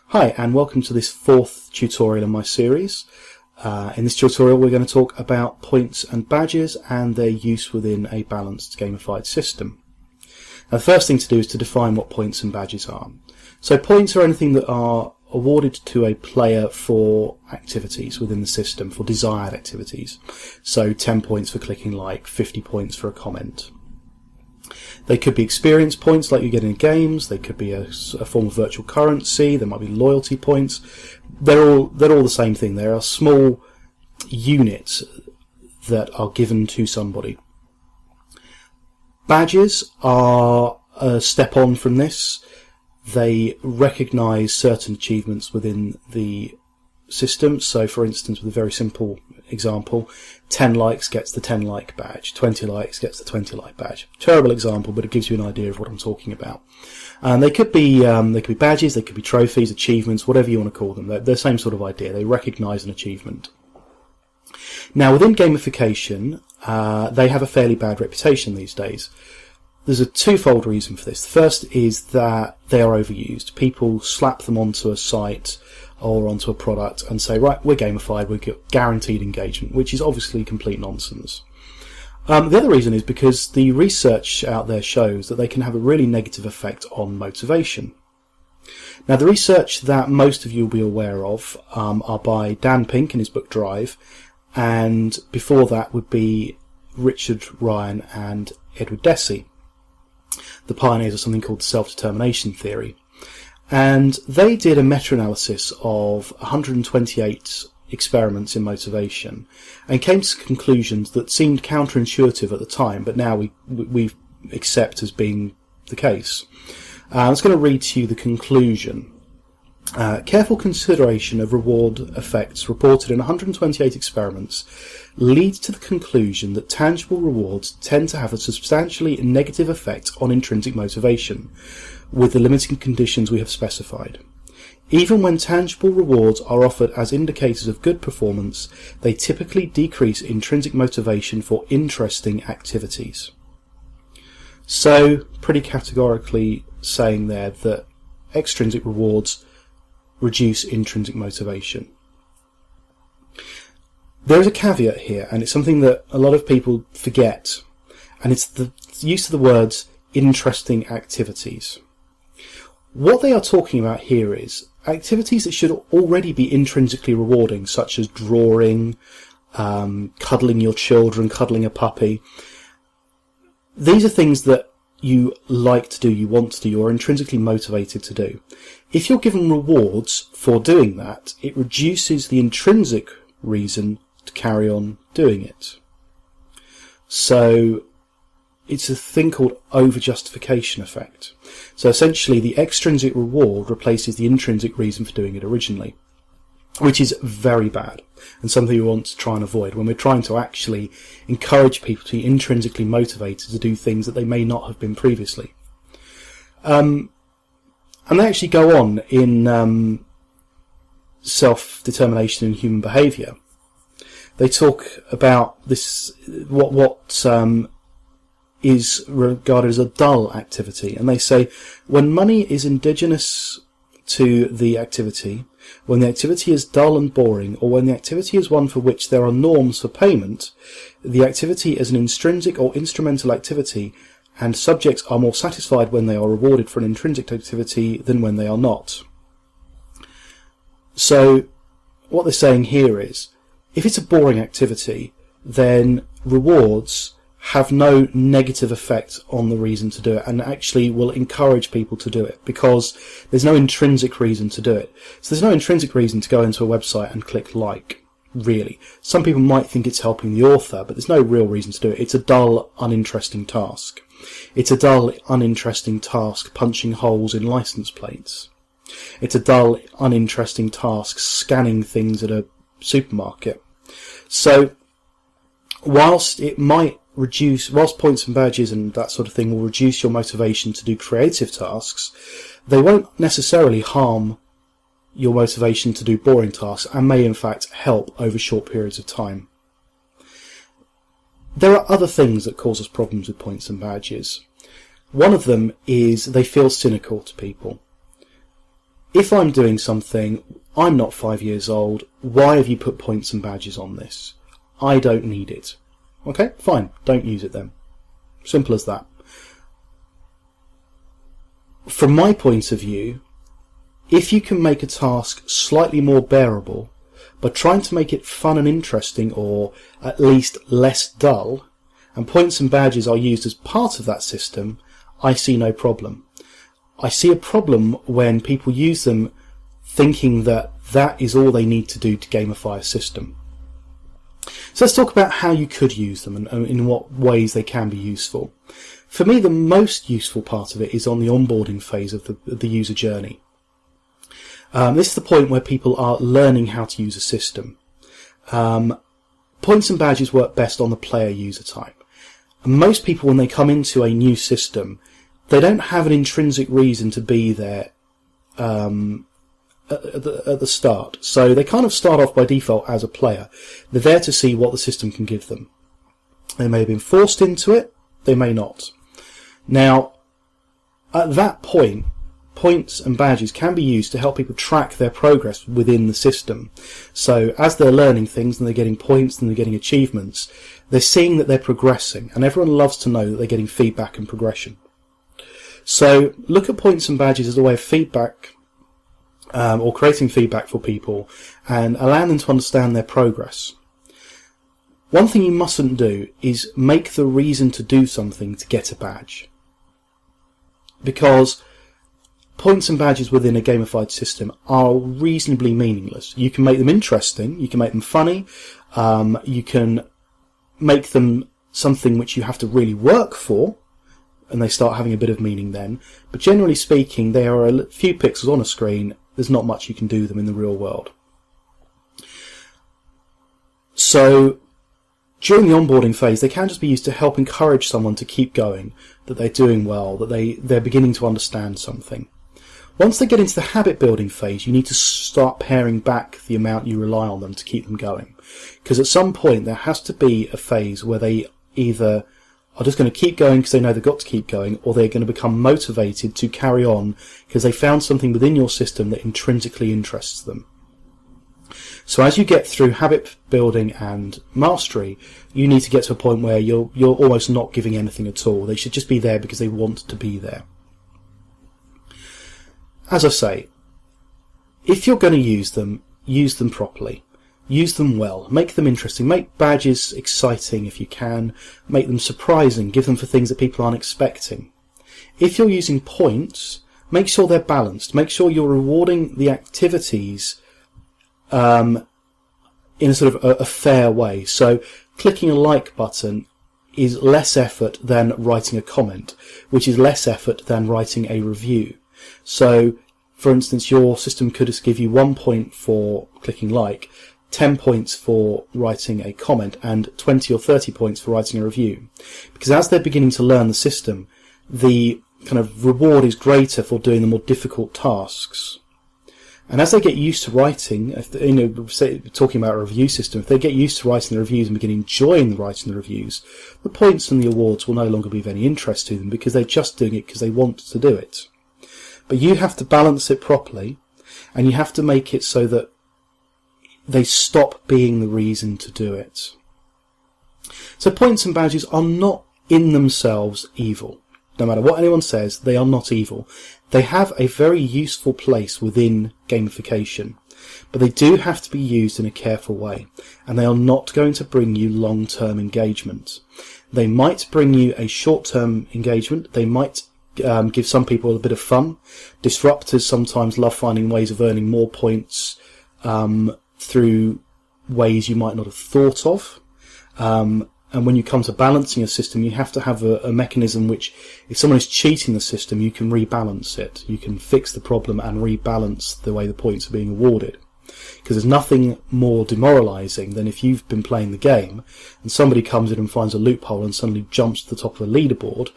Hi, and welcome to this fourth tutorial in my series. In this tutorial we're going to talk about points and badges and their use within a balanced gamified system. Now, the first thing to do is to define what points and badges are. So points are anything that are awarded to a player for activities within the system, for desired activities. So 10 points for clicking like, 50 points for a comment. They could be experience points like you get in games, they could be a form of virtual currency, there might be loyalty points. They're all the same thing. They are small units that are given to somebody. Badges are a step on from this. They recognise certain achievements within the system. So for instance, with a very simple example, 10 likes gets the 10 like badge, 20 likes gets the 20 like badge. Terrible example, but it gives you an idea of what I'm talking about. And they could be badges, they could be trophies, achievements, whatever you want to call them. They're the same sort of idea. They recognise an achievement. Now within gamification, they have a fairly bad reputation these days. There's a twofold reason for this. The first is that they are overused. People slap them onto a site or onto a product and say, right, we're gamified, we get guaranteed engagement, which is obviously complete nonsense. The other reason is because the research out there shows that they can have a really negative effect on motivation. Now, the research that most of you will be aware of are by Dan Pink in his book Drive, and before that would be Richard Ryan and Edward Deci, the pioneers of something called the self-determination theory. And they did a meta-analysis of 128 experiments in motivation and came to conclusions that seemed counterintuitive at the time, but now we accept as being the case. I was going to read to you the conclusion. Careful consideration of reward effects reported in 128 experiments leads to the conclusion that tangible rewards tend to have a substantially negative effect on intrinsic motivation, with the limiting conditions we have specified. Even when tangible rewards are offered as indicators of good performance, they typically decrease intrinsic motivation for interesting activities. So, pretty categorically saying there that extrinsic rewards reduce intrinsic motivation. There is a caveat here, and it's something that a lot of people forget, and it's the use of the words interesting activities. What they are talking about here is activities that should already be intrinsically rewarding, such as drawing, cuddling your children, cuddling a puppy. These are things that you like to do, you want to do, you're intrinsically motivated to do. If you're given rewards for doing that, it reduces the intrinsic reason to carry on doing it. So it's a thing called over-justification effect. So essentially the extrinsic reward replaces the intrinsic reason for doing it originally, which is very bad and something we want to try and avoid when we're trying to actually encourage people to be intrinsically motivated to do things that they may not have been previously. And they actually go on in self-determination in human behaviour. They talk about this, what is regarded as a dull activity, and they say when money is indigenous to the activity, when the activity is dull and boring, or when the activity is one for which there are norms for payment, the activity is an intrinsic or instrumental activity, and subjects are more satisfied when they are rewarded for an intrinsic activity than when they are not. So what they're saying here is, if it's a boring activity, then rewards have no negative effect on the reason to do it, and actually will encourage people to do it because there's no intrinsic reason to do it. So there's no intrinsic reason to go into a website and click like, really. Some people might think it's helping the author, but there's no real reason to do it. It's a dull, uninteresting task. It's a dull, uninteresting task punching holes in license plates. It's a dull, uninteresting task scanning things at a supermarket. So whilst points and badges and that sort of thing will reduce your motivation to do creative tasks, they won't necessarily harm your motivation to do boring tasks and may in fact help over short periods of time. There are other things that cause us problems with points and badges. One of them is they feel cynical to people. if I'm doing something, I'm not 5 years old, why have you put points and badges on this? I don't need it. Okay, fine, don't use it then. Simple as that. From my point of view, if you can make a task slightly more bearable by trying to make it fun and interesting, or at least less dull, and points and badges are used as part of that system, I see no problem. I see a problem when people use them thinking that that is all they need to do to gamify a system. So let's talk about how you could use them and in what ways they can be useful. For me, the most useful part of it is on the onboarding phase of the user journey. This is the point where people are learning how to use a system. Points and badges work best on the player user type. And most people, when they come into a new system, they don't have an intrinsic reason to be there at the start. So they kind of start off by default as a player. They're there to see what the system can give them. They may have been forced into it, they may not. Now, at that point, points and badges can be used to help people track their progress within the system. So as they're learning things and they're getting points and they're getting achievements, they're seeing that they're progressing, and everyone loves to know that they're getting feedback and progression. So look at points and badges as a way of feedback, or creating feedback for people and allowing them to understand their progress. One thing you mustn't do is make the reason to do something to get a badge, because points and badges within a gamified system are reasonably meaningless. You can make them interesting, you can make them funny, you can make them something which you have to really work for, and they start having a bit of meaning then. But generally speaking, they are a few pixels on a screen. There's not much you can do with them in the real world. So during the onboarding phase, they can just be used to help encourage someone to keep going, that they're doing well, that they're beginning to understand something. Once they get into the habit building phase, you need to start paring back the amount you rely on them to keep them going. Because at some point there has to be a phase where they either are just going to keep going because they know they've got to keep going, or they're going to become motivated to carry on because they found something within your system that intrinsically interests them. So as you get through habit building and mastery, you need to get to a point where you're almost not giving anything at all. They should just be there because they want to be there. As I say, if you're going to use them properly. Use them well. Make them interesting. Make badges exciting if you can. Make them surprising. Give them for things that people aren't expecting. If you're using points, make sure they're balanced. Make sure you're rewarding the activities in a sort of a fair way. So clicking a like button is less effort than writing a comment, which is less effort than writing a review. So, for instance, your system could just give you 1 point for clicking like, 10 points for writing a comment, and 20 or 30 points for writing a review. Because as they're beginning to learn the system, the kind of reward is greater for doing the more difficult tasks. And as they get used to writing, talking about a review system, if they get used to writing the reviews and begin enjoying writing the reviews, the points and the awards will no longer be of any interest to them because they're just doing it because they want to do it. But you have to balance it properly, and you have to make it so that they stop being the reason to do it. So points and badges are not in themselves evil. No matter what anyone says, they are not evil. They have a very useful place within gamification, but they do have to be used in a careful way, and they are not going to bring you long-term engagement. They might bring you a short-term engagement. They might give some people a bit of fun. Disruptors sometimes love finding ways of earning more points through ways you might not have thought of. And when you come to balancing a system, you have to have a mechanism which, if someone is cheating the system, you can rebalance it. You can fix the problem and rebalance the way the points are being awarded. Because there's nothing more demoralising than if you've been playing the game and somebody comes in and finds a loophole and suddenly jumps to the top of the leaderboard.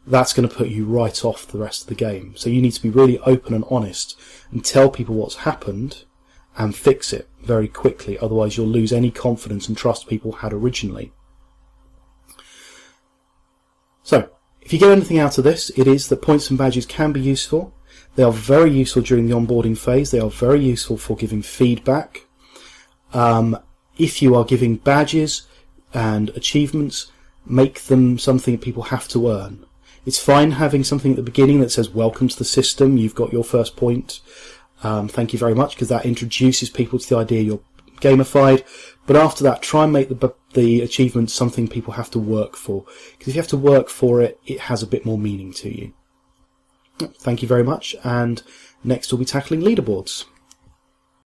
That's going to put you right off the rest of the game. So you need to be really open and honest and tell people what's happened and fix it very quickly. Otherwise you'll lose any confidence and trust people had originally. So, if you get anything out of this, it is that points and badges can be useful. They are very useful during the onboarding phase. They are very useful for giving feedback. If you are giving badges and achievements, make them something that people have to earn. It's fine having something at the beginning that says, welcome to the system, you've got your first point, thank you very much, because that introduces people to the idea you're gamified. But after that, try and make the achievement something people have to work for. Because if you have to work for it, it has a bit more meaning to you. Thank you very much, and next we'll be tackling leaderboards.